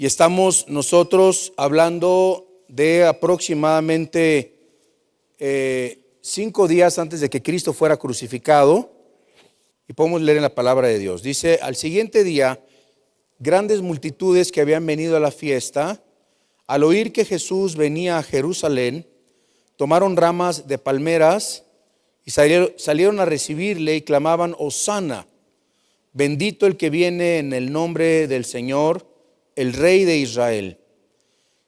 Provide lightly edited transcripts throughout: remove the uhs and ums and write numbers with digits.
Y estamos nosotros hablando de aproximadamente 5 días antes de que Cristo fuera crucificado. Y podemos leer en la palabra de Dios. Dice: al siguiente día, grandes multitudes que habían venido a la fiesta, al oír que Jesús venía a Jerusalén, tomaron ramas de palmeras y salieron a recibirle y clamaban: Hosana, bendito el que viene en el nombre del Señor, el Rey de Israel.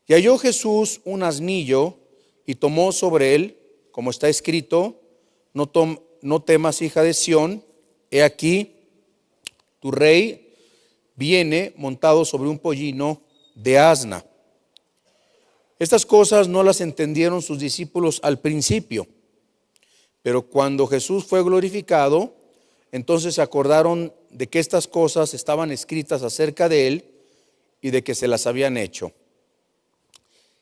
Y halló Jesús un asnillo y tomó sobre él, como está escrito: no temas, hija de Sión, he aquí tu rey viene montado sobre un pollino de asna. Estas cosas no las entendieron sus discípulos al principio, pero cuando Jesús fue glorificado, entonces se acordaron de que estas cosas estaban escritas acerca de él y de que se las habían hecho.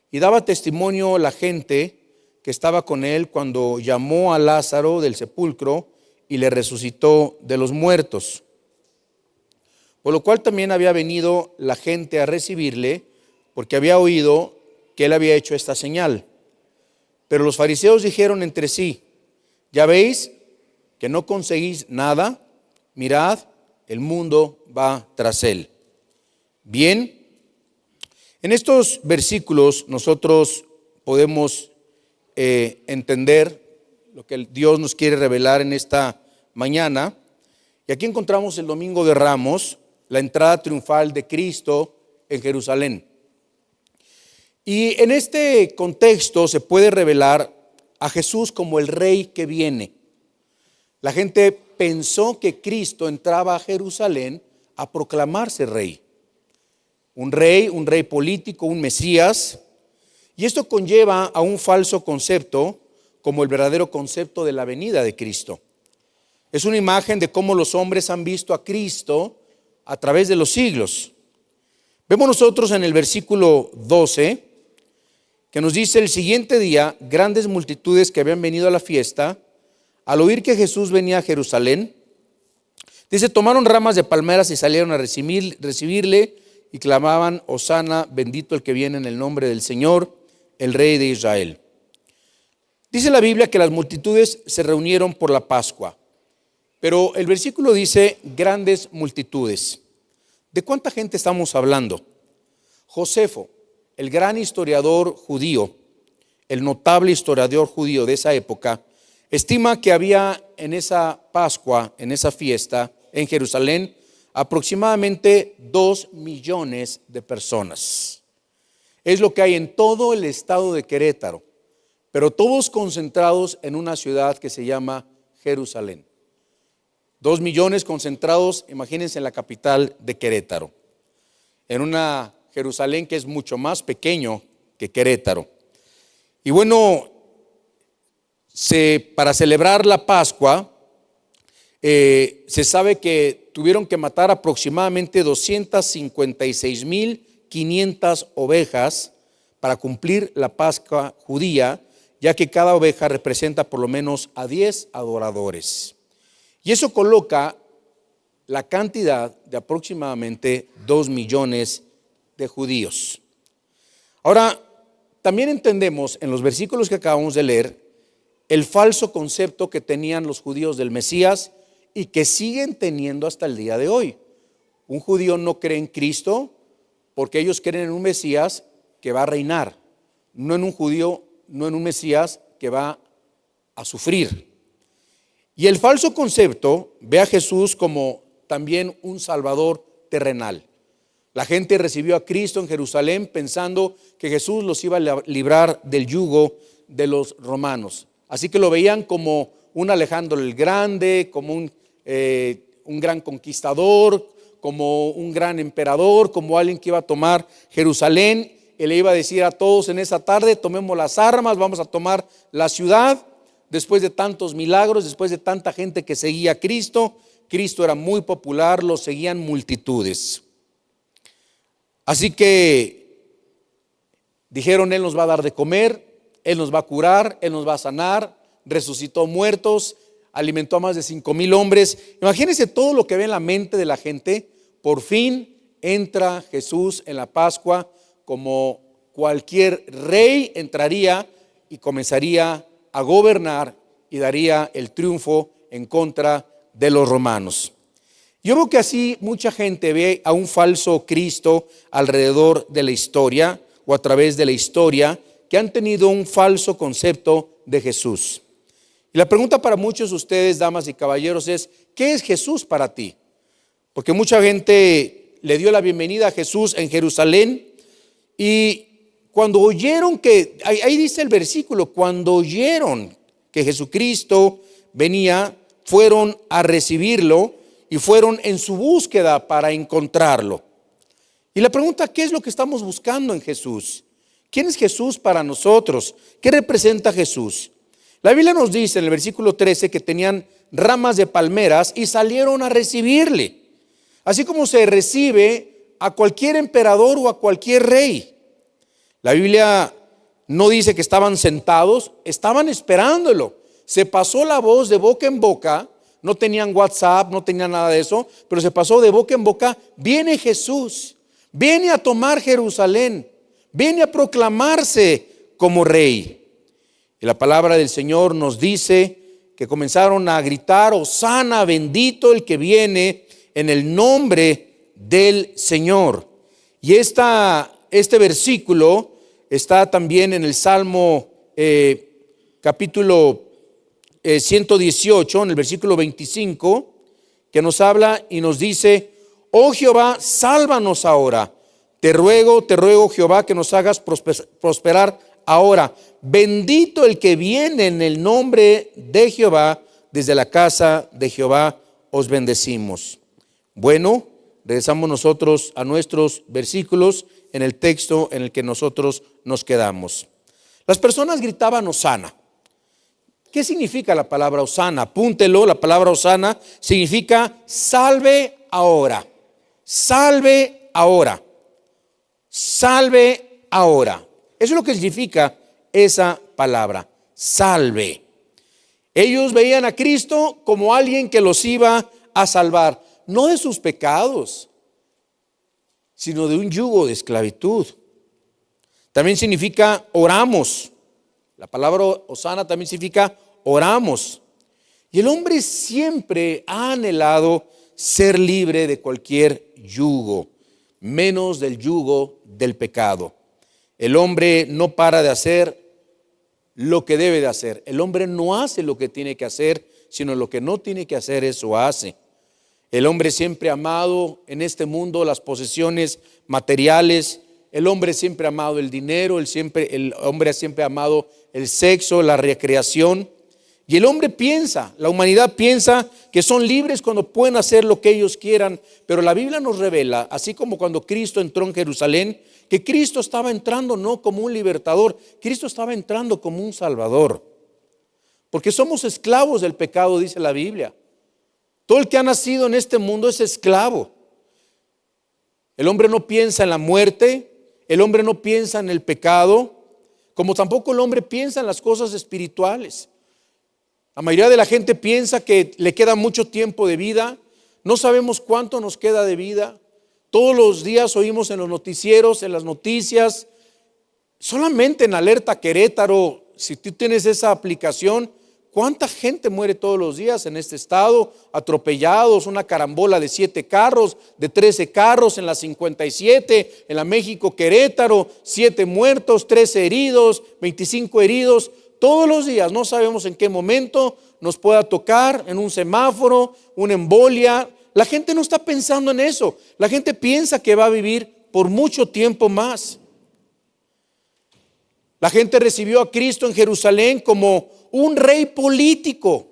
Y daba testimonio la gente que estaba con él cuando llamó a Lázaro del sepulcro y le resucitó de los muertos. Por lo cual también había venido la gente a recibirle, porque había oído que él había hecho esta señal. Pero los fariseos dijeron entre sí: ya veis que no conseguís nada, mirad, el mundo va tras él. Bien, en estos versículos nosotros podemos entender lo que Dios nos quiere revelar en esta mañana. Y aquí encontramos el Domingo de Ramos, la entrada triunfal de Cristo en Jerusalén. Y en este contexto se puede revelar a Jesús como el Rey que viene. La gente pensó que Cristo entraba a Jerusalén a proclamarse rey. Un rey político, un Mesías. Y esto conlleva a un falso concepto como el verdadero concepto de la venida de Cristo. Es una imagen de cómo los hombres han visto a Cristo a través de los siglos. Vemos nosotros en el versículo 12 que nos dice: el siguiente día, grandes multitudes que habían venido a la fiesta, al oír que Jesús venía a Jerusalén, dice, tomaron ramas de palmeras y salieron a recibirle y clamaban: Hosana, bendito el que viene en el nombre del Señor, el Rey de Israel. Dice la Biblia que las multitudes se reunieron por la Pascua, pero el versículo dice grandes multitudes. ¿De cuánta gente estamos hablando? Josefo, el gran historiador judío, el notable historiador judío de esa época, estima que había en esa Pascua, en esa fiesta en Jerusalén, aproximadamente 2 millones de personas. Es lo que hay en todo el estado de Querétaro, pero todos concentrados en una ciudad que se llama Jerusalén. 2 millones concentrados, imagínense, en la capital de Querétaro, en una Jerusalén que es mucho más pequeño que Querétaro. Y bueno, para celebrar la Pascua, se sabe que tuvieron que matar aproximadamente 256,500 ovejas para cumplir la Pascua judía, ya que cada oveja representa por lo menos a 10 adoradores. Y eso coloca la cantidad de aproximadamente 2 millones de judíos. Ahora, también entendemos en los versículos que acabamos de leer el falso concepto que tenían los judíos del Mesías y que siguen teniendo hasta el día de hoy. Un judío no cree en Cristo porque ellos creen en un Mesías que va a reinar, no en un judío, no en un Mesías que va a sufrir. Y el falso concepto ve a Jesús como también un salvador terrenal. La gente recibió a Cristo en Jerusalén pensando que Jesús los iba a librar del yugo de los romanos. Así que lo veían como un Alejandro el Grande, como un gran conquistador, como un gran emperador, como alguien que iba a tomar Jerusalén. Él le iba a decir a todos en esa tarde: tomemos las armas, vamos a tomar la ciudad. Después de tantos milagros, después de tanta gente que seguía a Cristo, Cristo era muy popular, lo seguían multitudes. Así que dijeron: Él nos va a dar de comer, Él nos va a curar, Él nos va a sanar, resucitó muertos, alimentó a más de 5,000 hombres. Imagínense todo lo que ve en la mente de la gente. Por fin entra Jesús en la Pascua como cualquier rey entraría y comenzaría a gobernar y daría el triunfo en contra de los romanos. Yo veo que así mucha gente ve a un falso Cristo alrededor de la historia o a través de la historia que han tenido un falso concepto de Jesús. Y la pregunta para muchos de ustedes, damas y caballeros, es: ¿qué es Jesús para ti? Porque mucha gente le dio la bienvenida a Jesús en Jerusalén y cuando oyeron que, ahí dice el versículo, cuando oyeron que Jesucristo venía, fueron a recibirlo y fueron en su búsqueda para encontrarlo. Y la pregunta: ¿qué es lo que estamos buscando en Jesús? ¿Quién es Jesús para nosotros? ¿Qué representa Jesús? La Biblia nos dice en el versículo 13 que tenían ramas de palmeras y salieron a recibirle. Así como se recibe a cualquier emperador o a cualquier rey. La Biblia no dice que estaban sentados, estaban esperándolo. Se pasó la voz de boca en boca, no tenían WhatsApp, no tenían nada de eso, pero se pasó de boca en boca: viene Jesús, viene a tomar Jerusalén, viene a proclamarse como rey. Y la palabra del Señor nos dice que comenzaron a gritar: Hosana, bendito el que viene en el nombre del Señor. Y este versículo está también en el Salmo capítulo 118, en el versículo 25, que nos habla y nos dice: oh Jehová, sálvanos ahora. Te ruego, Jehová, que nos hagas prosperar ahora. Bendito el que viene en el nombre de Jehová, desde la casa de Jehová os bendecimos. Bueno, regresamos nosotros a nuestros versículos en el texto en el que nosotros nos quedamos. Las personas gritaban Hosana. ¿Qué significa la palabra Hosana? Apúntelo, la palabra Hosana significa salve ahora, salve ahora, salve ahora. Eso es lo que significa esa palabra, salve. Ellos veían a Cristo como alguien que los iba a salvar, no de sus pecados, sino de un yugo de esclavitud. También significa oramos. La palabra Hosana también significa oramos. Y el hombre siempre ha anhelado ser libre de cualquier yugo, menos del yugo del pecado. El hombre no para de hacer lo que debe de hacer. El hombre no hace lo que tiene que hacer, sino lo que no tiene que hacer, eso hace. El hombre siempre ha amado en este mundo las posesiones materiales. El hombre siempre ha amado el dinero. El hombre siempre ha amado el sexo, la recreación. Y el hombre piensa, la humanidad piensa que son libres cuando pueden hacer lo que ellos quieran. Pero la Biblia nos revela, así como cuando Cristo entró en Jerusalén, que Cristo estaba entrando no como un libertador, Cristo estaba entrando como un salvador. Porque somos esclavos del pecado, dice la Biblia. Todo el que ha nacido en este mundo es esclavo. El hombre no piensa en la muerte, el hombre no piensa en el pecado, como tampoco el hombre piensa en las cosas espirituales. La mayoría de la gente piensa que le queda mucho tiempo de vida. No sabemos cuánto nos queda de vida. Todos los días oímos en los noticieros, en las noticias, solamente en Alerta Querétaro, si tú tienes esa aplicación, ¿cuánta gente muere todos los días en este estado? Atropellados, una carambola de 7 carros, de 13 carros en la 57, en la México Querétaro, 7 muertos, 13 heridos, 25 heridos. Todos los días, no sabemos en qué momento nos pueda tocar, en un semáforo, una embolia. La gente no está pensando en eso. La gente piensa que va a vivir por mucho tiempo más. La gente recibió a Cristo en Jerusalén como un rey político,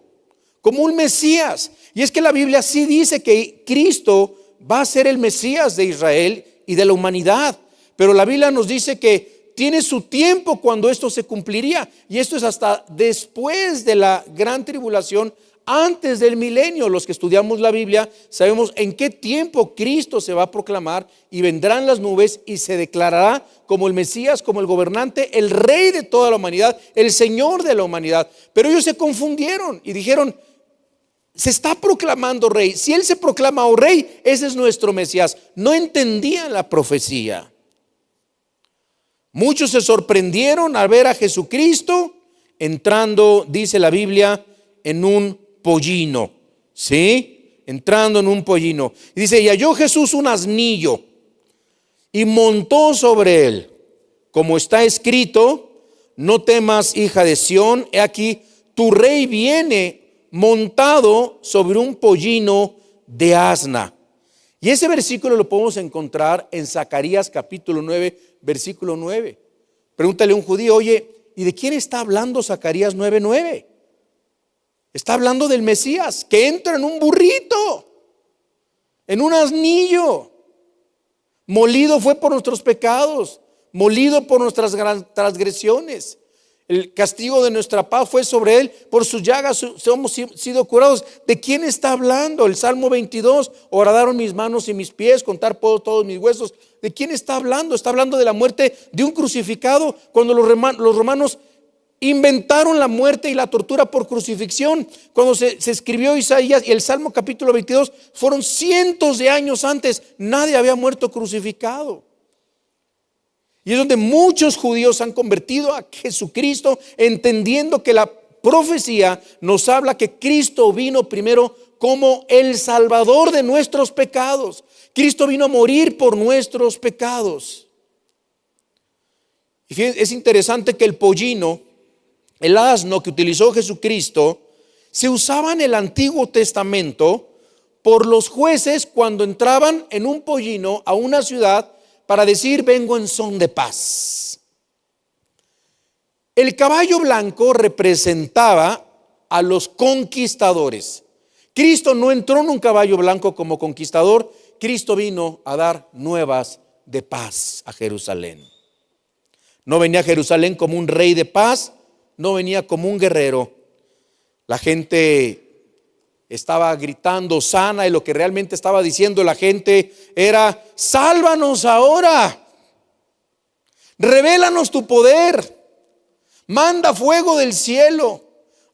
como un Mesías. Y es que la Biblia sí dice que Cristo va a ser el Mesías de Israel y de la humanidad. Pero la Biblia nos dice que tiene su tiempo cuando esto se cumpliría. Y esto es hasta después de la gran tribulación, antes del milenio. Los que estudiamos la Biblia sabemos en qué tiempo Cristo se va a proclamar y vendrán las nubes y se declarará como el Mesías, como el gobernante, el rey de toda la humanidad, el Señor de la humanidad. Pero ellos se confundieron y dijeron: se está proclamando rey. Si Él se proclama rey, ese es nuestro Mesías. No entendían la profecía. Muchos se sorprendieron al ver a Jesucristo entrando, dice la Biblia, en un pollino. ¿Sí? Entrando en un pollino. Y dice, y halló Jesús un asnillo y montó sobre él, como está escrito: no temas, hija de Sión, he aquí tu rey viene montado sobre un pollino de asna. Y ese versículo lo podemos encontrar en Zacarías capítulo 9, versículo 9. Pregúntale a un judío, oye, ¿y de quién está hablando Zacarías 9:9? Está hablando del Mesías, que entra en un burrito, en un asnillo. Molido fue por nuestros pecados, molido por nuestras transgresiones. El castigo de nuestra paz fue sobre él, por sus llagas hemos sido curados. ¿De quién está hablando? El Salmo 22, horadaron mis manos y mis pies, contar puedo todos mis huesos. ¿De quién está hablando? Está hablando de la muerte de un crucificado, cuando los romanos inventaron la muerte y la tortura por crucifixión. Cuando se escribió Isaías y el Salmo capítulo 22, fueron cientos de años antes, nadie había muerto crucificado. Y es donde muchos judíos han convertido a Jesucristo, entendiendo que la profecía nos habla que Cristo vino primero como el Salvador de nuestros pecados. Cristo vino a morir por nuestros pecados. Y fíjense, es interesante que el pollino, el asno que utilizó Jesucristo, se usaba en el Antiguo Testamento por los jueces cuando entraban en un pollino a una ciudad para decir: vengo en son de paz. El caballo blanco representaba a los conquistadores. Cristo no entró en un caballo blanco como conquistador. Cristo vino a dar nuevas de paz a Jerusalén. No venía a Jerusalén como un rey de paz, no venía como un guerrero. La gente estaba gritando sana, y lo que realmente estaba diciendo la gente era: sálvanos ahora, revélanos tu poder, manda fuego del cielo.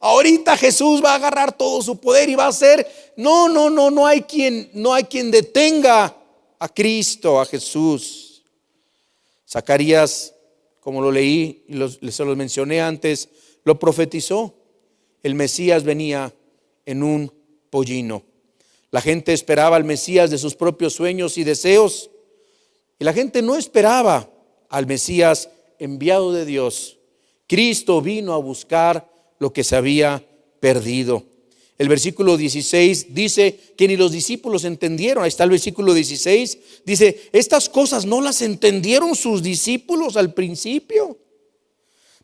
Ahorita Jesús va a agarrar todo su poder y va a hacer. No hay quien detenga a Cristo, a Jesús. Zacarías, como lo leí y se los mencioné antes, lo profetizó. El Mesías venía en un pollino. La gente esperaba al Mesías de sus propios sueños y deseos, y la gente no esperaba al Mesías enviado de Dios. Cristo vino a buscar lo que se había perdido. El versículo 16 dice que ni los discípulos entendieron. Ahí está el versículo 16. Dice: estas cosas no las entendieron sus discípulos al principio.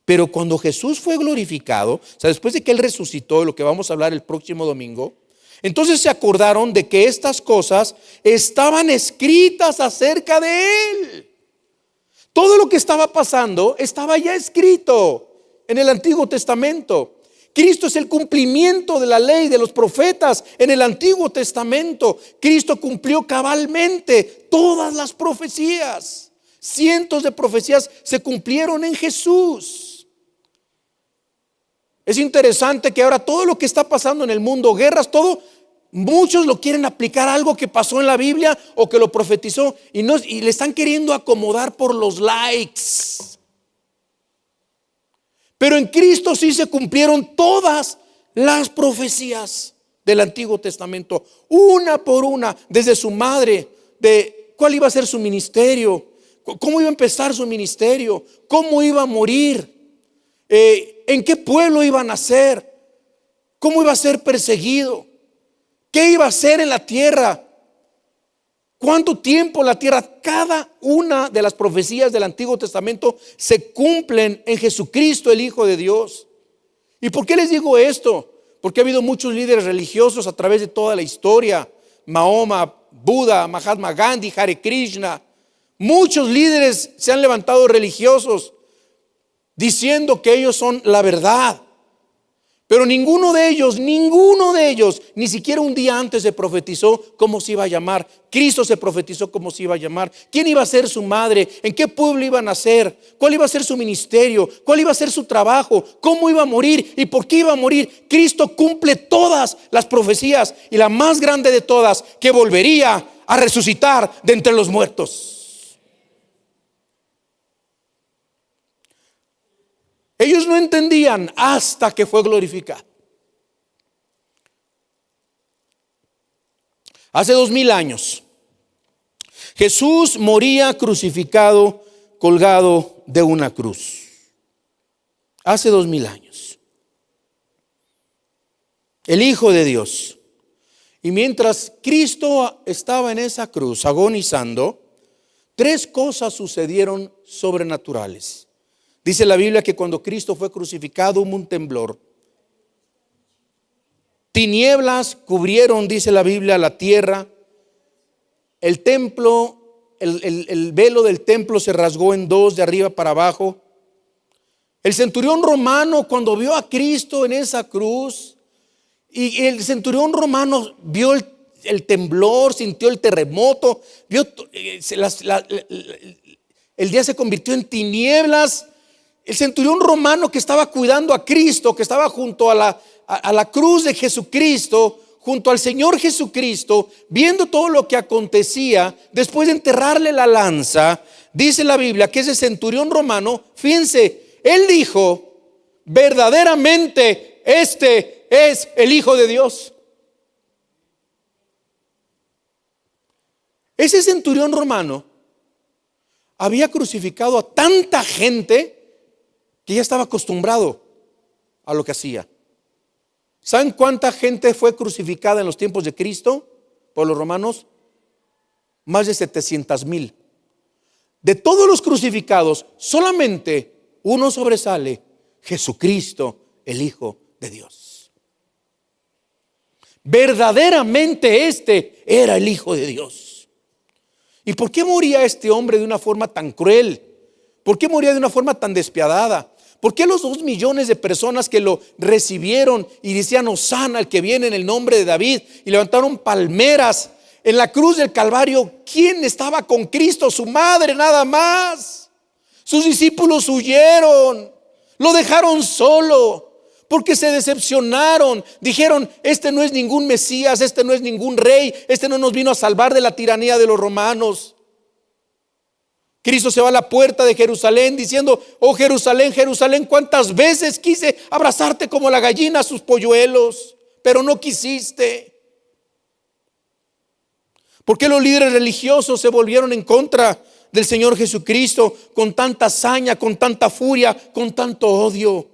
Pero cuando Jesús fue glorificado, o sea, después de que Él resucitó, lo que vamos a hablar el próximo domingo, entonces se acordaron de que estas cosas estaban escritas acerca de Él. Todo lo que estaba pasando estaba ya escrito en el Antiguo Testamento. Cristo es el cumplimiento de la ley de los profetas en el Antiguo Testamento. Cristo cumplió cabalmente todas las profecías. Cientos de profecías se cumplieron en Jesús. Es interesante que ahora todo lo que está pasando en el mundo, guerras, todo, muchos lo quieren aplicar a algo que pasó en la Biblia o que lo profetizó, y le están queriendo acomodar por los likes. Pero en Cristo sí se cumplieron todas las profecías del Antiguo Testamento, una por una, desde su madre, de cuál iba a ser su ministerio, cómo iba a empezar su ministerio, cómo iba a morir, en qué pueblo iba a nacer, cómo iba a ser perseguido, qué iba a hacer en la tierra, cuánto tiempo la tierra. Cada una de las profecías del Antiguo Testamento se cumplen en Jesucristo, el Hijo de Dios. ¿Y por qué les digo esto? Porque ha habido muchos líderes religiosos a través de toda la historia: Mahoma, Buda, Mahatma Gandhi, Hare Krishna. Muchos líderes se han levantado religiosos diciendo que ellos son la verdad. Pero ninguno de ellos, ni siquiera un día antes se profetizó cómo se iba a llamar. Cristo se profetizó cómo se iba a llamar. ¿Quién iba a ser su madre? ¿En qué pueblo iban a nacer? ¿Cuál iba a ser su ministerio? ¿Cuál iba a ser su trabajo? ¿Cómo iba a morir? ¿Y por qué iba a morir? Cristo cumple todas las profecías, y la más grande de todas, que volvería a resucitar de entre los muertos. Ellos no entendían hasta que fue glorificado. Hace 2000 años, Jesús moría crucificado, colgado de una cruz. Hace 2000 años. El Hijo de Dios. Y mientras Cristo estaba en esa cruz agonizando, 3 cosas sucedieron sobrenaturales. Dice la Biblia que cuando Cristo fue crucificado hubo un temblor. Tinieblas cubrieron, dice la Biblia, la tierra. El templo, el velo del templo se rasgó en 2 de arriba para abajo. El centurión romano, cuando vio a Cristo en esa cruz, y el centurión romano vio el temblor, sintió el terremoto, vio el día se convirtió en tinieblas. El centurión romano que estaba cuidando a Cristo, que estaba junto a la cruz de Jesucristo, junto al Señor Jesucristo, viendo todo lo que acontecía, después de enterrarle la lanza, dice la Biblia que ese centurión romano, fíjense, él dijo: verdaderamente este es el Hijo de Dios. Ese centurión romano había crucificado a tanta gente que ya estaba acostumbrado a lo que hacía. ¿Saben cuánta gente fue crucificada en los tiempos de Cristo por los romanos? Más de 700,000. De todos los crucificados, solamente uno sobresale: Jesucristo, el Hijo de Dios. Verdaderamente este era el Hijo de Dios. ¿Y por qué moría este hombre de una forma tan cruel? ¿Por qué moría de una forma tan despiadada? ¿Por qué los 2 millones de personas que lo recibieron y decían Hosana al que viene en el nombre de David, y levantaron palmeras en la cruz del Calvario? ¿Quién estaba con Cristo? Su madre, nada más. Sus discípulos huyeron, lo dejaron solo, porque se decepcionaron. Dijeron: este no es ningún Mesías, este no es ningún rey, este no nos vino a salvar de la tiranía de los romanos. Cristo se va a la puerta de Jerusalén diciendo: oh Jerusalén, Jerusalén, cuántas veces quise abrazarte como la gallina a sus polluelos, pero no quisiste. ¿Por qué los líderes religiosos se volvieron en contra del Señor Jesucristo con tanta hazaña, con tanta furia, con tanto odio?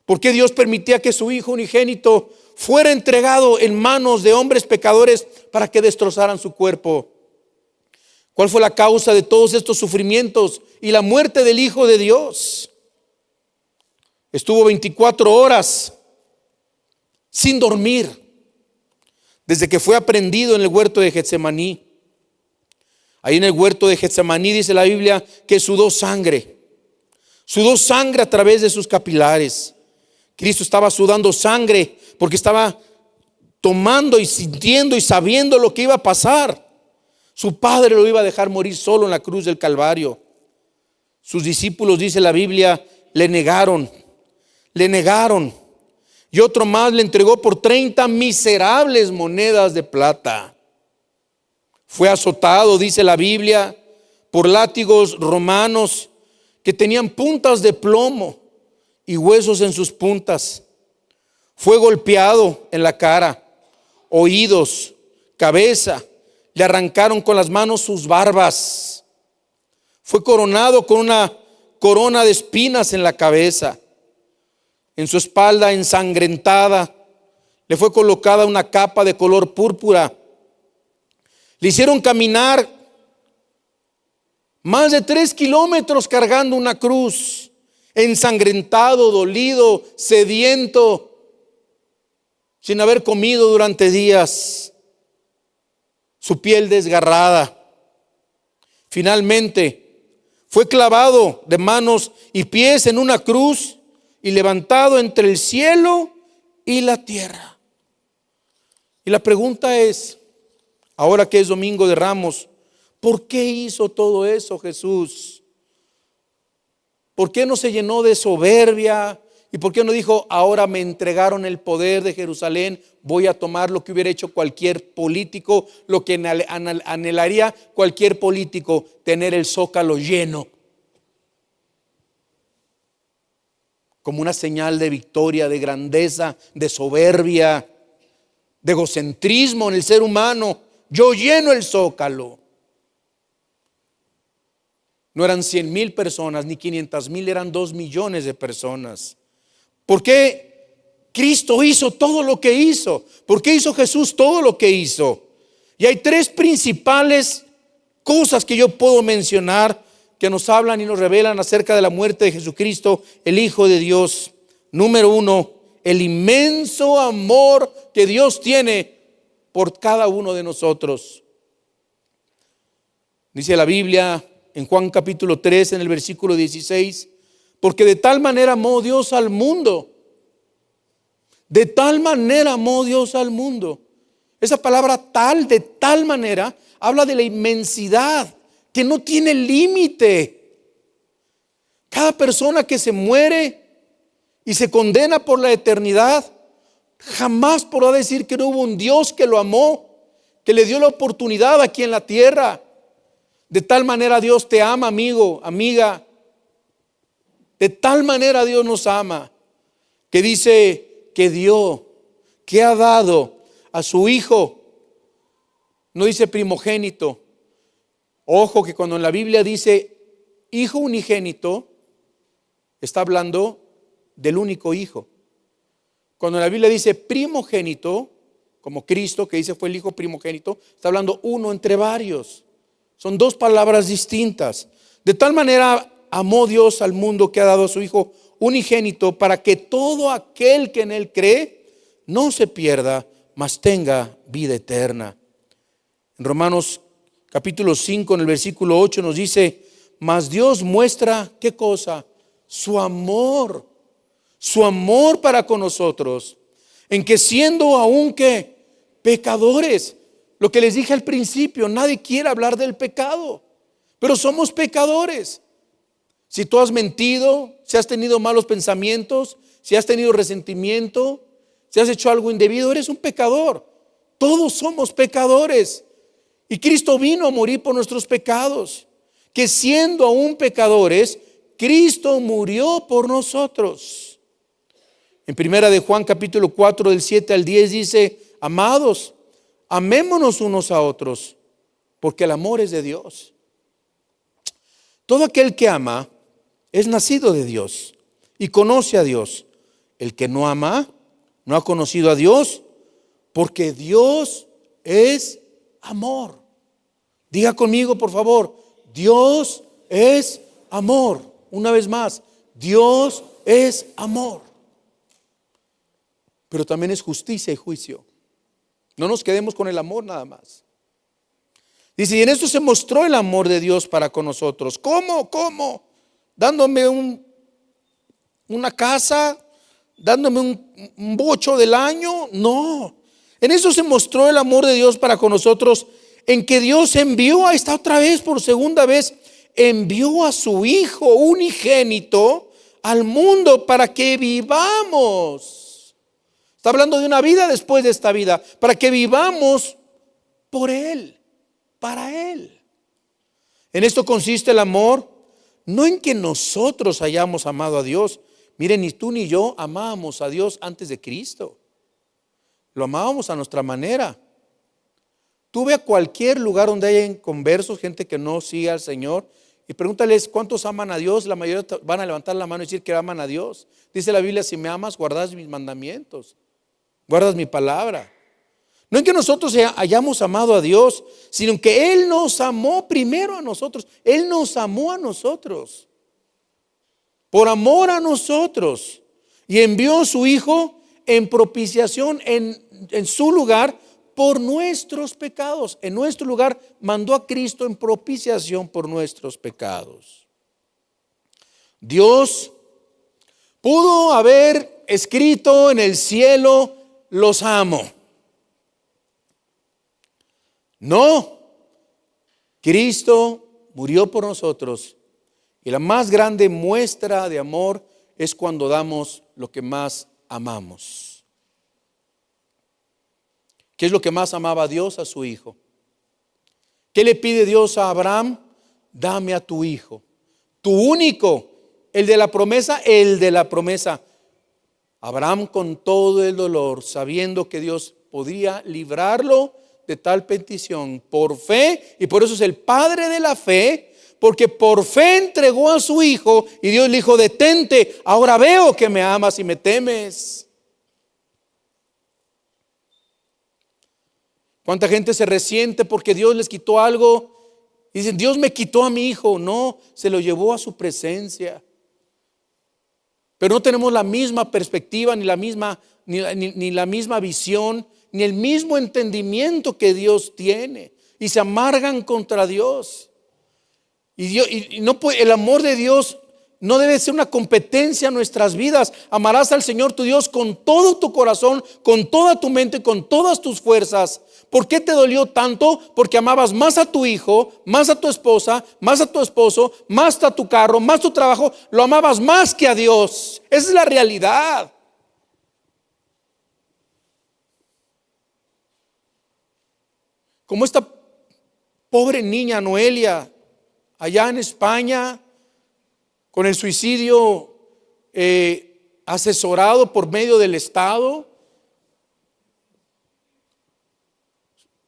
¿Por qué Dios permitía que su Hijo unigénito fuera entregado en manos de hombres pecadores para que destrozaran su cuerpo? ¿Cuál fue la causa de todos estos sufrimientos y la muerte del Hijo de Dios? Estuvo 24 horas sin dormir desde que fue aprehendido en el huerto de Getsemaní. Ahí en el huerto de Getsemaní dice la Biblia que sudó sangre a través de sus capilares. Cristo estaba sudando sangre porque estaba tomando y sintiendo y sabiendo lo que iba a pasar. Su padre lo iba a dejar morir solo en la cruz del Calvario. Sus discípulos, dice la Biblia, le negaron. Y otro más le entregó por 30 miserables monedas de plata. Fue azotado, dice la Biblia, por látigos romanos que tenían puntas de plomo y huesos en sus puntas. Fue golpeado en la cara, oídos, cabeza. Le arrancaron con las manos sus barbas. Fue coronado con una corona de espinas en la cabeza. En su espalda ensangrentada le fue colocada una capa de color púrpura. Le hicieron caminar más de 3 kilómetros cargando una cruz, ensangrentado, dolido, sediento, sin haber comido durante días. Su piel desgarrada. Finalmente fue clavado de manos y pies en una cruz y levantado entre el cielo y la tierra. Y la pregunta es, ahora que es Domingo de Ramos, ¿por qué hizo todo eso Jesús? ¿Por qué no se llenó de soberbia? ¿Y por qué no dijo, ahora me entregaron el poder de Jerusalén, voy a tomar lo que hubiera hecho cualquier político, lo que anhelaría cualquier político, tener el zócalo lleno? Como una señal de victoria, de grandeza, de soberbia, de egocentrismo en el ser humano. Yo lleno el zócalo. No eran 100,000 personas, ni 500,000, eran 2 millones de personas. ¿Por qué Cristo hizo todo lo que hizo? ¿Por qué hizo Jesús todo lo que hizo? Y hay 3 principales cosas que yo puedo mencionar que nos hablan y nos revelan acerca de la muerte de Jesucristo, el Hijo de Dios. Número 1, el inmenso amor que Dios tiene por cada uno de nosotros. Dice la Biblia en Juan capítulo 3, en el versículo 16, porque de tal manera amó Dios al mundo. De tal manera amó Dios al mundo. Esa palabra tal, de tal manera, habla de la inmensidad que no tiene límite. Cada persona que se muere y se condena por la eternidad, jamás podrá decir que no hubo un Dios que lo amó, que le dio la oportunidad aquí en la tierra. De tal manera Dios te ama, amigo, amiga. De tal manera Dios nos ama, que dice que dio, que ha dado a su Hijo. No dice primogénito. Ojo que cuando en la Biblia dice Hijo unigénito, está hablando del único Hijo. Cuando en la Biblia dice primogénito, como Cristo, que dice fue el Hijo primogénito, está hablando uno entre varios. Son 2 palabras distintas. De tal manera amó Dios al mundo que ha dado a su Hijo unigénito, para que todo aquel que en él cree no se pierda, mas tenga vida eterna. En Romanos capítulo 5, en el versículo 8 nos dice, mas Dios muestra, ¿qué cosa? Su amor para con nosotros, en que siendo aún que pecadores, lo que les dije al principio, nadie quiere hablar del pecado, pero somos pecadores. Si tú has mentido, si has tenido malos pensamientos, si has tenido resentimiento, si has hecho algo indebido, eres un pecador. Todos somos pecadores. Y Cristo vino a morir por nuestros pecados, que siendo aún pecadores, Cristo murió por nosotros. En primera de Juan capítulo 4 del 7 al 10 dice, amados, amémonos unos a otros, porque el amor es de Dios. Todo aquel que ama es nacido de Dios y conoce a Dios. El que no ama no ha conocido a Dios, porque Dios es amor. Diga conmigo, por favor, Dios es amor. Una vez más, Dios es amor. Pero también es justicia y juicio. No nos quedemos con el amor nada más. Dice, y en esto se mostró el amor de Dios para con nosotros. ¿Cómo? Dándome una casa, dándome un bocho del año. No. En eso se mostró el amor de Dios para con nosotros, en que Dios envió a esta otra vez, por segunda vez, envió a su Hijo unigénito al mundo para que vivamos. Está hablando de una vida después de esta vida, para que vivamos por Él, para Él. En esto consiste el amor, no en que nosotros hayamos amado a Dios. Miren, ni tú ni yo amábamos a Dios antes de Cristo. Lo amábamos a nuestra manera. Tú ve a cualquier lugar donde haya conversos, gente que no sigue al Señor, y pregúntales cuántos aman a Dios. La mayoría van a levantar la mano y decir que aman a Dios. Dice la Biblia, si me amas, guardas mis mandamientos, guardas mi palabra. No en que nosotros hayamos amado a Dios, sino que Él nos amó primero a nosotros. Él nos amó a nosotros, por amor a nosotros, y envió a su Hijo en propiciación en su lugar por nuestros pecados. En nuestro lugar mandó a Cristo en propiciación por nuestros pecados. Dios, Pudo haber escrito en el cielo, los amo. No, Cristo murió por nosotros y la más grande muestra de amor es cuando damos lo que más amamos. ¿Qué es lo que más amaba Dios? A su hijo. ¿Qué le pide Dios a Abraham? Dame a tu hijo, tu único, el de la promesa, el de la promesa. Abraham, con todo el dolor, sabiendo que Dios podría librarlo de tal petición, por fe, y por eso es el padre de la fe, porque por fe entregó a su hijo y Dios le dijo: detente, ahora veo que me amas y me temes. ¿Cuánta gente se resiente porque Dios les quitó algo? Y dicen: Dios me quitó a mi hijo. No, se lo llevó a su presencia. Pero no tenemos la misma perspectiva, ni la misma visión, ni el mismo entendimiento que Dios tiene, y se amargan contra Dios. Y no puede, el amor de Dios no debe ser una competencia en nuestras vidas. Amarás al Señor tu Dios con todo tu corazón, con toda tu mente, con todas tus fuerzas. ¿Por qué te dolió tanto? Porque amabas más a tu hijo, más a tu esposa, más a tu esposo, más a tu carro, más tu trabajo. Lo amabas más que a Dios. Esa es la realidad. Como esta pobre niña Noelia, allá en España, con el suicidio asesorado por medio del Estado.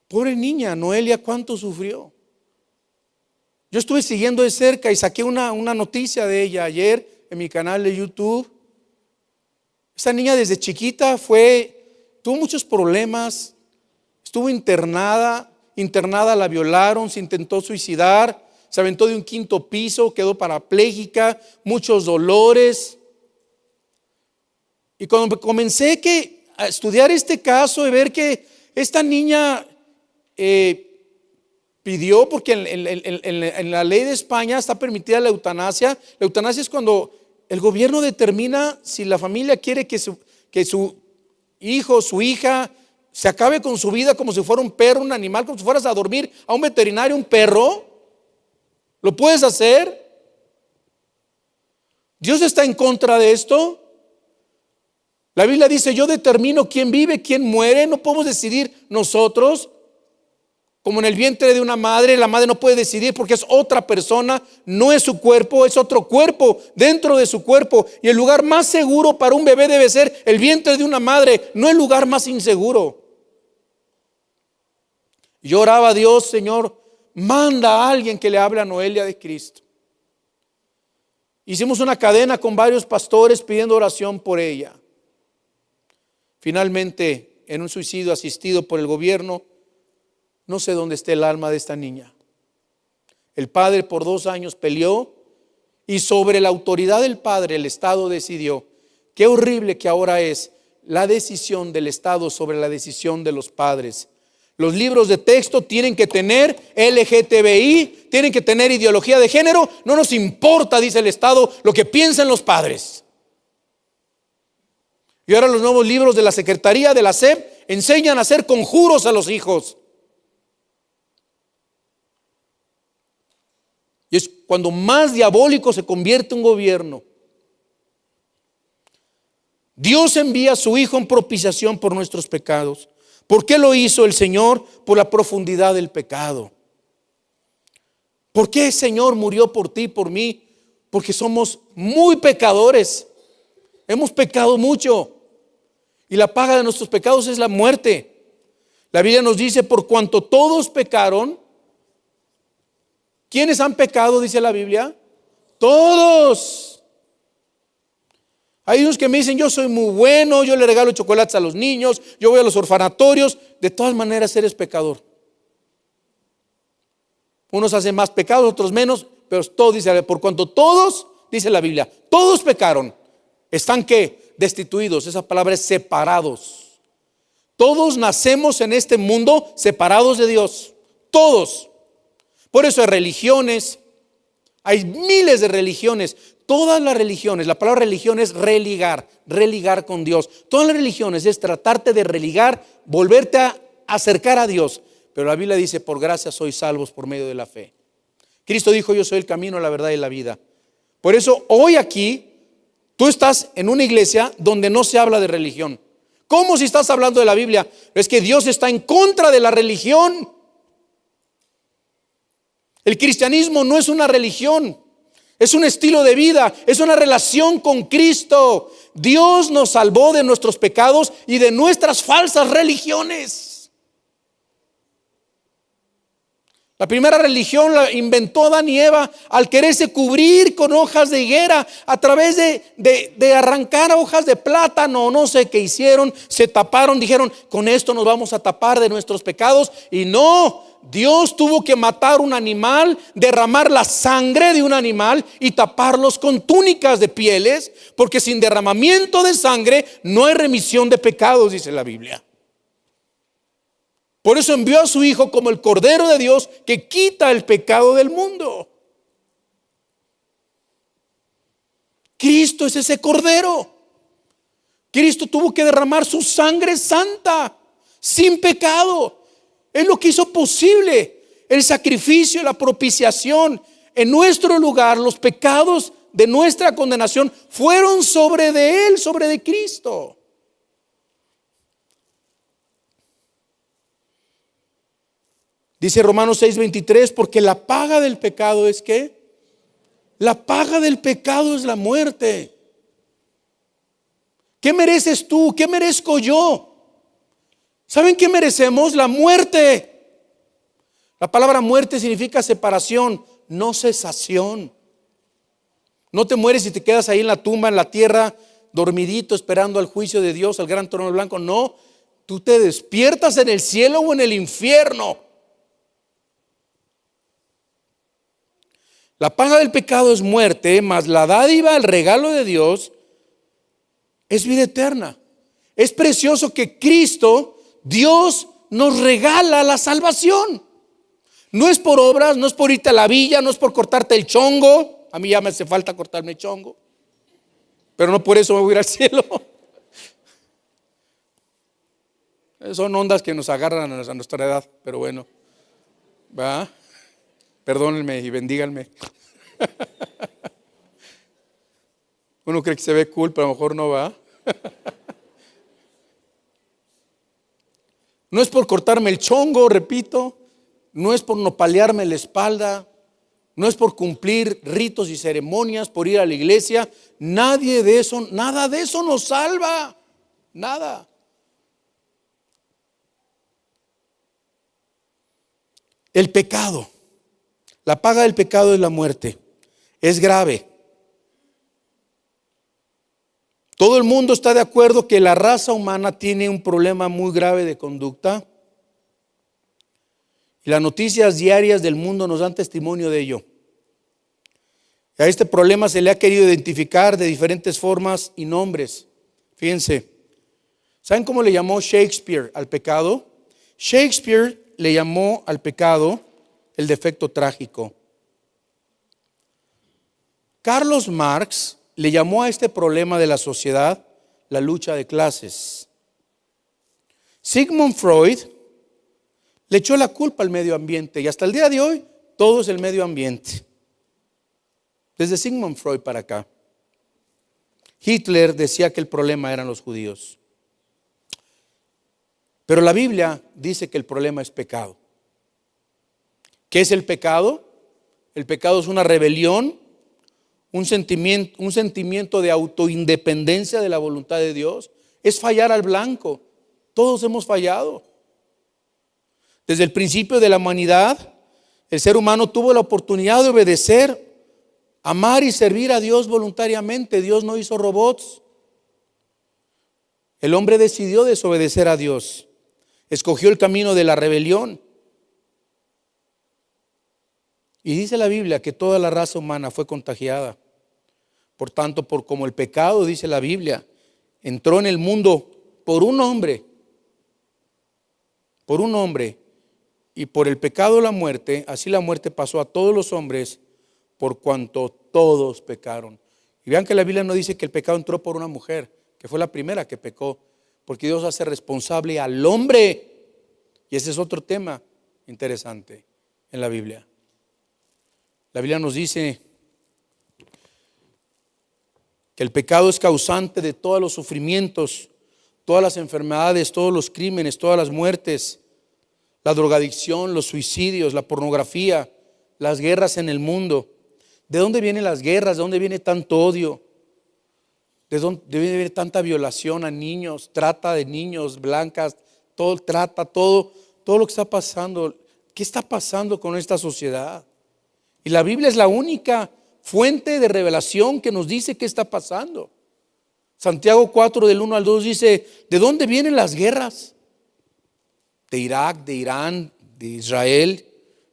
Pobre niña Noelia, ¿cuánto sufrió? Yo estuve siguiendo de cerca y saqué una noticia de ella ayer en mi canal de YouTube. Esa niña desde chiquita tuvo muchos problemas. Estuvo internada, la violaron, se intentó suicidar, se aventó de un 5º piso, quedó parapléjica, muchos dolores. Y cuando comencé a estudiar este caso y ver que esta niña pidió, porque en la ley de España está permitida la eutanasia. La eutanasia es cuando el gobierno determina si la familia quiere que su hijo, su hija, se acabe con su vida como si fuera un perro, un animal, como si fueras a dormir a un veterinario, un perro. ¿Lo puedes hacer? ¿Dios está en contra de esto? La Biblia dice: yo determino quién vive, quién muere. No podemos decidir nosotros. Como en el vientre de una madre, la madre no puede decidir porque es otra persona, no es su cuerpo, es otro cuerpo dentro de su cuerpo. Y el lugar más seguro para un bebé debe ser el vientre de una madre, no el lugar más inseguro. Yo oraba a Dios: Señor, manda a alguien que le hable a Noelia de Cristo. Hicimos una cadena con varios pastores pidiendo oración por ella. Finalmente, en un suicidio asistido por el gobierno, no sé dónde esté el alma de esta niña. El padre por 2 años peleó y sobre la autoridad del padre el Estado decidió. Qué horrible que ahora es la decisión del Estado sobre la decisión de los padres. Los libros de texto tienen que tener LGTBI, tienen que tener ideología de género. No nos importa, dice el Estado, lo que piensen los padres. Y ahora los nuevos libros de la Secretaría de la SEP enseñan a hacer conjuros a los hijos. Y es cuando más diabólico se convierte un gobierno. Dios envía a su Hijo en propiciación por nuestros pecados. ¿Por qué lo hizo el Señor? Por la profundidad del pecado. ¿Por qué el Señor murió por ti, por mí? Porque somos muy pecadores. Hemos pecado mucho. Y la paga de nuestros pecados es la muerte. La Biblia nos dice: por cuanto todos pecaron. ¿Quiénes han pecado? Dice la Biblia. Todos. Hay unos que me dicen: yo soy muy bueno, yo le regalo chocolates a los niños, yo voy a los orfanatorios. De todas maneras eres pecador. Unos hacen más pecados, otros menos, pero todo dice: por cuanto todos, dice la Biblia, todos pecaron. ¿Están qué? Destituidos. Esa palabra es separados. Todos nacemos en este mundo separados de Dios. Todos. Por eso hay religiones, Hay miles de religiones. Todas las religiones, la palabra religión es religar con Dios. Todas las religiones es tratarte de religar, volverte a acercar a Dios. Pero la Biblia dice, por gracia sois salvos por medio de la fe. Cristo dijo, yo soy el camino, la verdad y la vida. Por eso hoy aquí, tú estás en una iglesia donde no se habla de religión. ¿Cómo si estás hablando de la Biblia? Es que Dios está en contra de la religión. El cristianismo no es una religión, es un estilo de vida, es una relación con Cristo. Dios nos salvó de nuestros pecados y de nuestras falsas religiones. La primera religión la inventó Adán y Eva al quererse cubrir con hojas de higuera a través de arrancar hojas de plátano, no sé qué hicieron, se taparon, dijeron, con esto nos vamos a tapar de nuestros pecados. Y no, Dios tuvo que matar un animal, derramar la sangre de un animal y taparlos con túnicas de pieles, porque sin derramamiento de sangre no hay remisión de pecados, dice la Biblia. Por eso envió a su Hijo como el Cordero de Dios que quita el pecado del mundo. Cristo es ese Cordero. Cristo tuvo que derramar su sangre santa, sin pecado. Es lo que hizo posible el sacrificio, la propiciación. En nuestro lugar, los pecados de nuestra condenación fueron sobre de Él, sobre de Cristo. Dice Romanos 6:23, porque la paga del pecado es ¿qué? La paga del pecado es la muerte. ¿Qué mereces tú? ¿Qué merezco yo? ¿Saben qué merecemos? La muerte. La palabra muerte significa separación, no cesación. No te mueres y te quedas ahí en la tumba, en la tierra, dormidito, esperando al juicio de Dios, al gran trono blanco. No, tú te despiertas en el cielo o en el infierno. La paga del pecado es muerte, mas la dádiva, el regalo de Dios, es vida eterna. Es precioso que Cristo, Dios, nos regala la salvación. No es por obras, no es por irte a la villa, no es por cortarte el chongo. A mí ya me hace falta cortarme el chongo, pero no por eso me voy a ir al cielo. Son ondas que nos agarran a nuestra edad, pero bueno, ¿va? Perdónenme y bendíganme. Uno cree que se ve cool, pero a lo mejor no va. No es por cortarme el chongo, repito. No es por nopalearme la espalda. No es por cumplir ritos y ceremonias, por ir a la iglesia. Nada de eso nos salva. Nada. El pecado. La paga del pecado es la muerte. Es grave. Todo el mundo está de acuerdo que la raza humana tiene un problema muy grave de conducta. Y las noticias diarias del mundo nos dan testimonio de ello. A este problema se le ha querido identificar de diferentes formas y nombres. Fíjense, ¿saben cómo le llamó Shakespeare al pecado? Shakespeare le llamó al pecado el defecto trágico. Carlos Marx le llamó a este problema de la sociedad la lucha de clases. Sigmund Freud le echó la culpa al medio ambiente y hasta el día de hoy todo es el medio ambiente. Desde Sigmund Freud para acá. Hitler decía que el problema eran los judíos. Pero la Biblia dice que el problema es pecado. ¿Qué es el pecado? El pecado es una rebelión, un sentimiento de autoindependencia de la voluntad de Dios. Es fallar al blanco. Todos hemos fallado. Desde el principio de la humanidad, el ser humano tuvo la oportunidad de obedecer, amar y servir a Dios voluntariamente. Dios no hizo robots. El hombre decidió desobedecer a Dios. Escogió el camino de la rebelión. Y dice la Biblia que toda la raza humana fue contagiada. Por tanto, como el pecado, dice la Biblia, entró en el mundo por un hombre, y por el pecado la muerte, así la muerte pasó a todos los hombres, por cuanto todos pecaron. Y vean que la Biblia no dice que el pecado entró por una mujer, que fue la primera que pecó, porque Dios hace responsable al hombre. Y ese es otro tema interesante en la Biblia. La Biblia nos dice que el pecado es causante de todos los sufrimientos, todas las enfermedades, todos los crímenes, todas las muertes, la drogadicción, los suicidios, la pornografía, las guerras en el mundo. ¿De dónde vienen las guerras? ¿De dónde viene tanto odio? ¿De dónde viene tanta violación a niños, trata de niños, blancas, todo trata, todo lo que está pasando? ¿Qué está pasando con esta sociedad? Y la Biblia es la única fuente de revelación que nos dice qué está pasando. Santiago 4 del 1 al 2 dice, ¿de dónde vienen las guerras? ¿De Irak, de Irán, de Israel,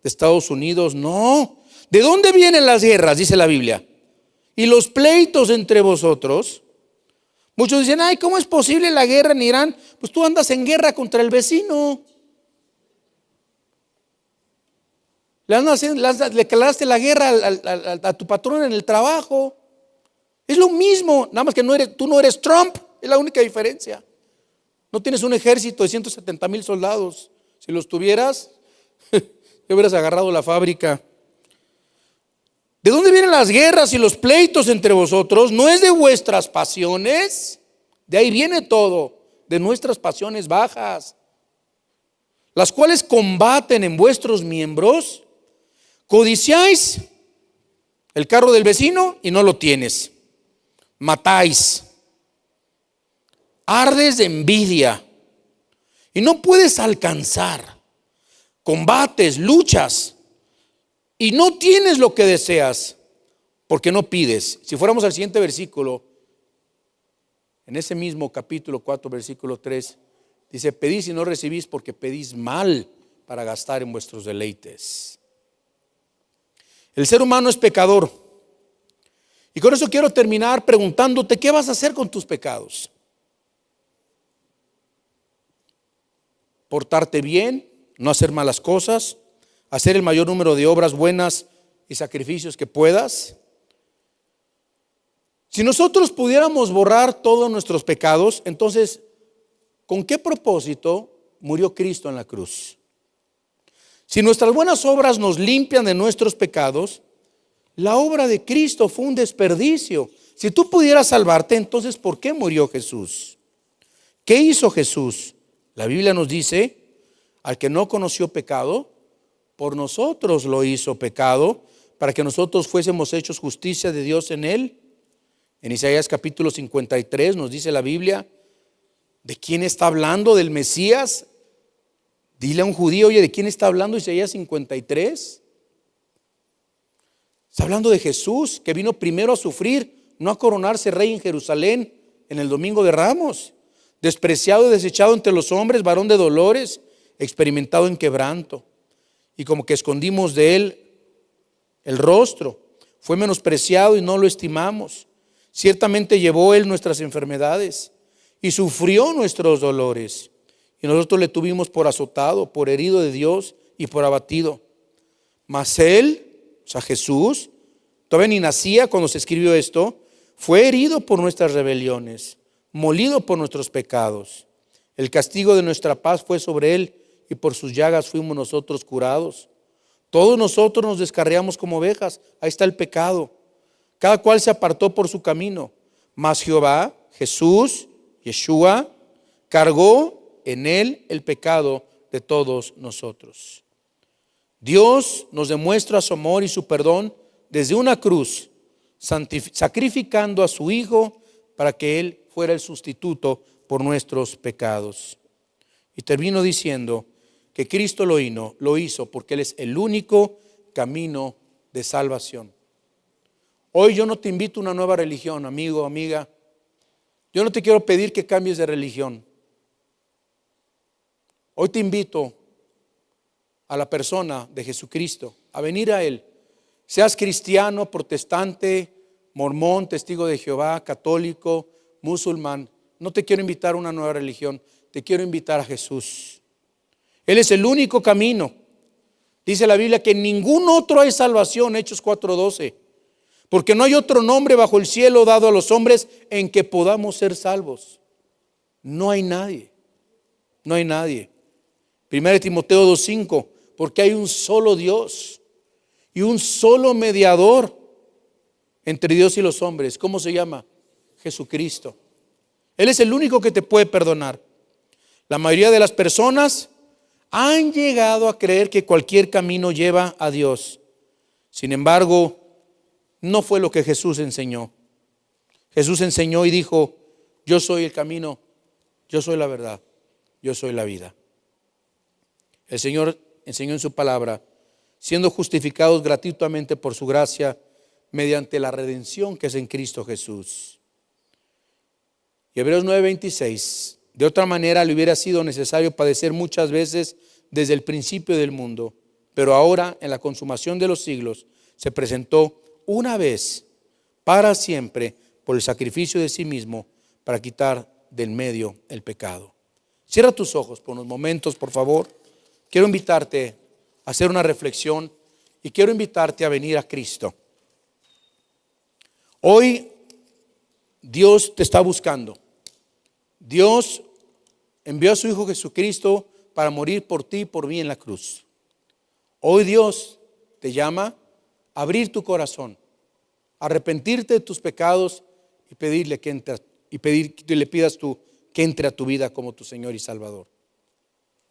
de Estados Unidos? No. ¿De dónde vienen las guerras? Dice la Biblia. Y los pleitos entre vosotros. Muchos dicen, ay, ¿cómo es posible la guerra en Irán? Pues tú andas en guerra contra el vecino. Le declaraste la guerra a tu patrón en el trabajo. Es lo mismo, nada más que tú no eres Trump, es la única diferencia. No tienes un ejército de 170,000 soldados. Si los tuvieras, ya hubieras agarrado la fábrica. ¿De dónde vienen las guerras y los pleitos entre vosotros? ¿No es de vuestras pasiones? De ahí viene todo, de nuestras pasiones bajas, las cuales combaten en vuestros miembros. Codiciáis el carro del vecino y no lo tienes. Matáis. Ardes de envidia y no puedes alcanzar. Combates, luchas y no tienes lo que deseas porque no pides. Si fuéramos al siguiente versículo, en ese mismo capítulo 4, versículo 3, dice, pedís y no recibís porque pedís mal para gastar en vuestros deleites. El ser humano es pecador. Y con eso quiero terminar preguntándote, ¿qué vas a hacer con tus pecados? Portarte bien, no hacer malas cosas, hacer el mayor número de obras buenas y sacrificios que puedas. Si nosotros pudiéramos borrar todos nuestros pecados, entonces, ¿con qué propósito murió Cristo en la cruz? Si nuestras buenas obras nos limpian de nuestros pecados, la obra de Cristo fue un desperdicio. Si tú pudieras salvarte, entonces ¿por qué murió Jesús? ¿Qué hizo Jesús? La Biblia nos dice, al que no conoció pecado, por nosotros lo hizo pecado, para que nosotros fuésemos hechos justicia de Dios en él. En Isaías capítulo 53 nos dice la Biblia, ¿de quién está hablando? ¿Del Mesías? Dile a un judío, oye, ¿de quién está hablando Isaías 53? Está hablando de Jesús, que vino primero a sufrir, no a coronarse rey en Jerusalén en el domingo de Ramos. Despreciado y desechado entre los hombres, varón de dolores, experimentado en quebranto. Y como que escondimos de él el rostro, fue menospreciado y no lo estimamos. Ciertamente llevó él nuestras enfermedades y sufrió nuestros dolores. Y nosotros le tuvimos por azotado, por herido de Dios y por abatido. Mas él, o sea Jesús, todavía ni nacía cuando se escribió esto, fue herido por nuestras rebeliones, molido por nuestros pecados. El castigo de nuestra paz fue sobre él y por sus llagas fuimos nosotros curados. Todos nosotros nos descarriamos como ovejas, ahí está el pecado. Cada cual se apartó por su camino, mas Jehová, Jesús, Yeshua, cargó en él el pecado de todos nosotros. Dios nos demuestra su amor y su perdón desde una cruz, sacrificando a su Hijo para que Él fuera el sustituto por nuestros pecados. Y termino diciendo que Cristo lo hizo porque Él es el único camino de salvación. Hoy yo no te invito a una nueva religión, amigo, amiga. Yo no te quiero pedir que cambies de religión. Hoy te invito a la persona de Jesucristo, a venir a Él. Seas cristiano, protestante, mormón, testigo de Jehová, católico, musulmán. No te quiero invitar a una nueva religión, te quiero invitar a Jesús. Él es el único camino. Dice la Biblia que en ningún otro hay salvación, Hechos 4:12, porque no hay otro nombre bajo el cielo dado a los hombres en que podamos ser salvos. No hay nadie, no hay nadie. 1 Timoteo 2:5, porque hay un solo Dios y un solo mediador entre Dios y los hombres. ¿Cómo se llama? Jesucristo. Él es el único que te puede perdonar. La mayoría de las personas han llegado a creer que cualquier camino lleva a Dios. Sin embargo, no fue lo que Jesús enseñó. Jesús enseñó y dijo: yo soy el camino, yo soy la verdad, yo soy la vida. El Señor enseñó en su palabra, siendo justificados gratuitamente por su gracia, mediante la redención que es en Cristo Jesús. Y Hebreos 9:26, de otra manera le hubiera sido necesario padecer muchas veces desde el principio del mundo, pero ahora en la consumación de los siglos se presentó una vez para siempre por el sacrificio de sí mismo para quitar del medio el pecado. Cierra tus ojos por unos momentos, por favor. Quiero invitarte a hacer una reflexión y quiero invitarte a venir a Cristo. Hoy Dios te está buscando. Dios envió a su Hijo Jesucristo para morir por ti y por mí en la cruz. Hoy Dios te llama a abrir tu corazón, a arrepentirte de tus pecados y pedirle que entre, le pidas tú que entre a tu vida como tu Señor y Salvador.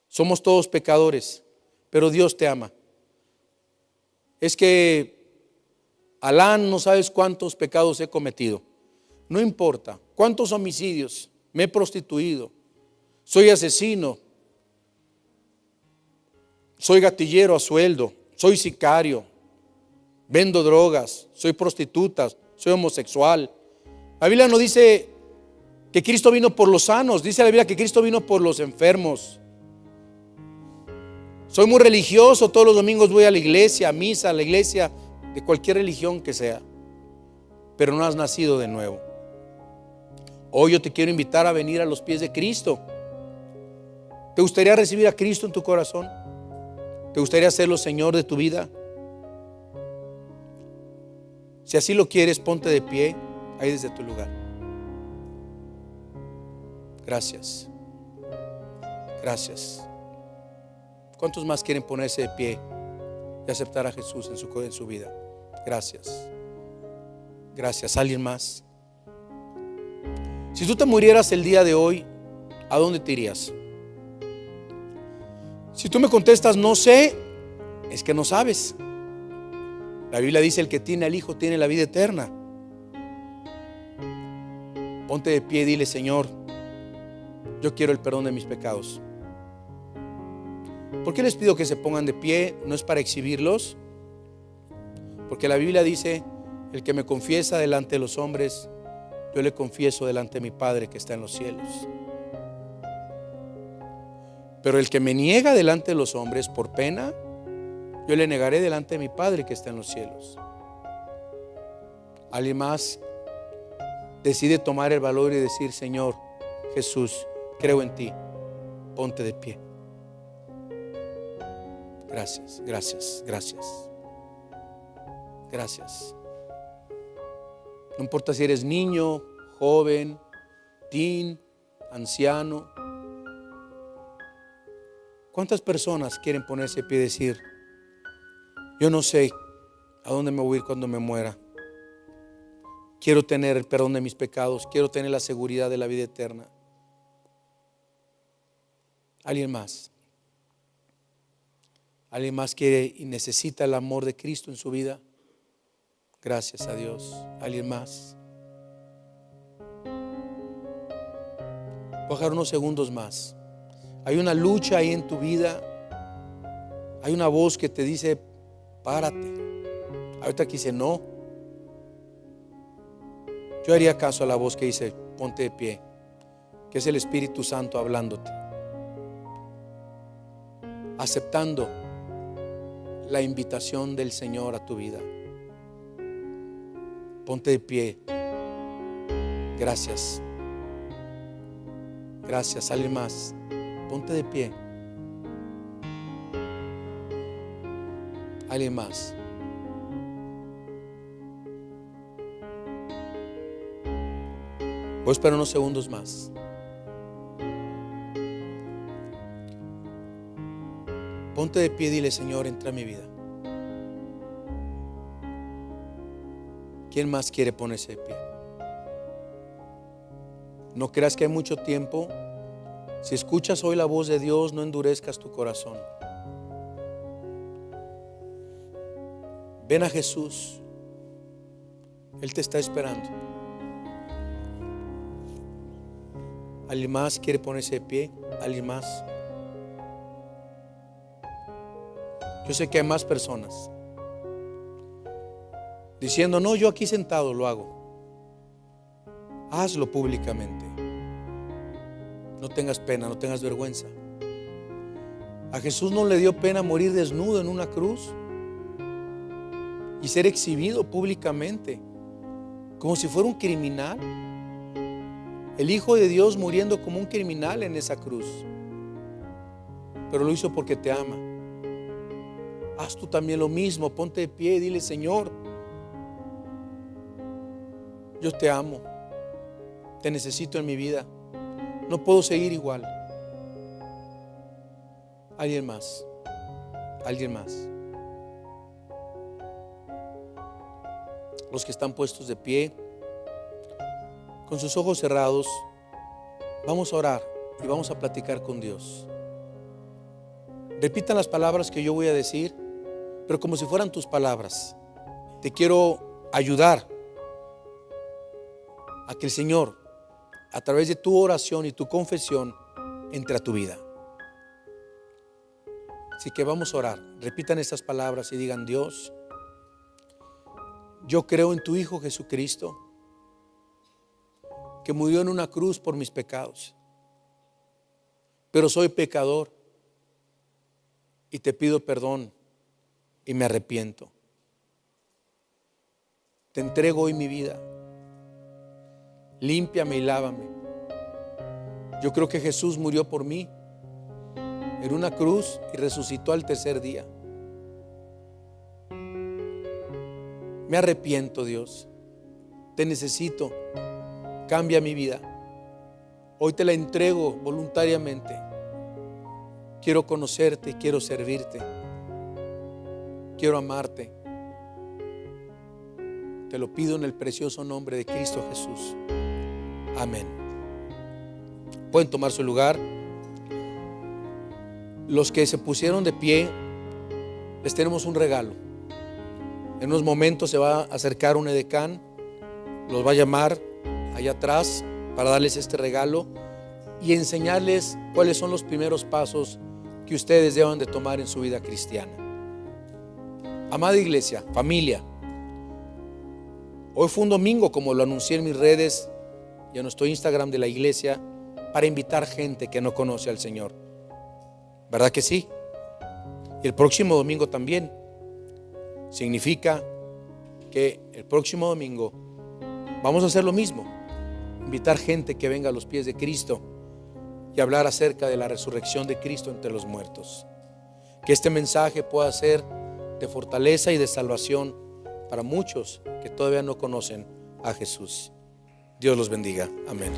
Somos todos pecadores, pero Dios te ama. Es que, Alán, no sabes cuántos pecados he cometido. No importa, cuántos homicidios, me he prostituido, soy asesino, soy gatillero a sueldo, soy sicario, vendo drogas, soy prostituta, soy homosexual. La Biblia no dice que Cristo vino por los sanos, dice la Biblia que Cristo vino por los enfermos. Soy muy religioso, todos los domingos voy a la iglesia, a misa, a la iglesia, de cualquier religión que sea, pero no has nacido de nuevo. Hoy yo te quiero invitar a venir a los pies de Cristo. ¿Te gustaría recibir a Cristo en tu corazón? ¿Te gustaría hacerlo Señor de tu vida? Si así lo quieres, ponte de pie ahí desde tu lugar. Gracias. Gracias. ¿Cuántos más quieren ponerse de pie y aceptar a Jesús en su vida? Gracias. Gracias. ¿Alguien más? Si tú te murieras el día de hoy, ¿a dónde te irías? Si tú me contestas no sé, es que no sabes. La Biblia dice: el que tiene al Hijo tiene la vida eterna. Ponte de pie y dile: Señor, yo quiero el perdón de mis pecados. ¿Por qué les pido que se pongan de pie? No es para exhibirlos, porque la Biblia dice: el que me confiesa delante de los hombres, yo le confieso delante de mi Padre que está en los cielos. Pero el que me niega delante de los hombres por pena, yo le negaré delante de mi Padre que está en los cielos. Alguien más decide tomar el valor y decir: Señor Jesús, creo en ti. Ponte de pie. Gracias, gracias, gracias. Gracias. No importa si eres niño, joven, teen, anciano. ¿Cuántas personas quieren ponerse de pie y decir: yo no sé a dónde me voy a ir cuando me muera? Quiero tener el perdón de mis pecados, quiero tener la seguridad de la vida eterna. ¿Alguien más? ¿Alguien más quiere y necesita el amor de Cristo en su vida? Gracias a Dios. ¿Alguien más? Voy a dejar unos segundos más. Hay una lucha ahí en tu vida. Hay una voz que te dice: párate. Ahorita aquí dice: no. Yo haría caso a la voz que dice: ponte de pie, que es el Espíritu Santo hablándote, aceptando la invitación del Señor a tu vida. Ponte de pie. Gracias. Gracias. ¿Alguien más? Ponte de pie. Alguien más. Voy a esperar unos segundos más. Ponte de pie y dile: Señor, entra a mi vida. ¿Quién más quiere ponerse de pie? No creas que hay mucho tiempo. Si escuchas hoy la voz de Dios, no endurezcas tu corazón. Ven a Jesús. Él te está esperando. ¿Alguien más quiere ponerse de pie? ¿Alguien más? Yo sé que hay más personas diciendo: no, yo aquí sentado lo hago. Hazlo públicamente. No tengas pena, no tengas vergüenza. A Jesús no le dio pena morir desnudo en una cruz y ser exhibido públicamente como si fuera un criminal. El Hijo de Dios muriendo como un criminal en esa cruz, pero lo hizo porque te ama. Haz tú también lo mismo. Ponte de pie y dile: Señor, yo te amo, te necesito en mi vida, no puedo seguir igual. Alguien más. Alguien más. Los que están puestos de pie, con sus ojos cerrados, vamos a orar y vamos a platicar con Dios. Repitan las palabras que yo voy a decir, pero como si fueran tus palabras. Te quiero ayudar a que el Señor, a través de tu oración y tu confesión, entre a tu vida. Así que vamos a orar. Repitan estas palabras y digan: Dios, yo creo en tu Hijo Jesucristo, que murió en una cruz por mis pecados, pero soy pecador y te pido perdón y me arrepiento. Te entrego hoy mi vida. Límpiame y lávame. Yo creo que Jesús murió por mí en una cruz y resucitó al tercer día. Me arrepiento, Dios. Te necesito. Cambia mi vida. Hoy te la entrego voluntariamente. Quiero conocerte, quiero servirte, quiero amarte. Te lo pido en el precioso nombre de Cristo Jesús. Amén. Pueden tomar su lugar. Los que se pusieron de pie, les tenemos un regalo. En unos momentos se va a acercar un edecán, los va a llamar allá atrás para darles este regalo y enseñarles cuáles son los primeros pasos que ustedes deben de tomar en su vida cristiana. Amada iglesia, familia, hoy fue un domingo, como lo anuncié en mis redes y en nuestro Instagram de la iglesia, para invitar gente que no conoce al Señor. ¿Verdad que sí? Y el próximo domingo también. Significa que el próximo domingo vamos a hacer lo mismo. Invitar gente que venga a los pies de Cristo y hablar acerca de la resurrección de Cristo entre los muertos. Que este mensaje pueda ser de fortaleza y de salvación para muchos que todavía no conocen a Jesús. Dios los bendiga. Amén.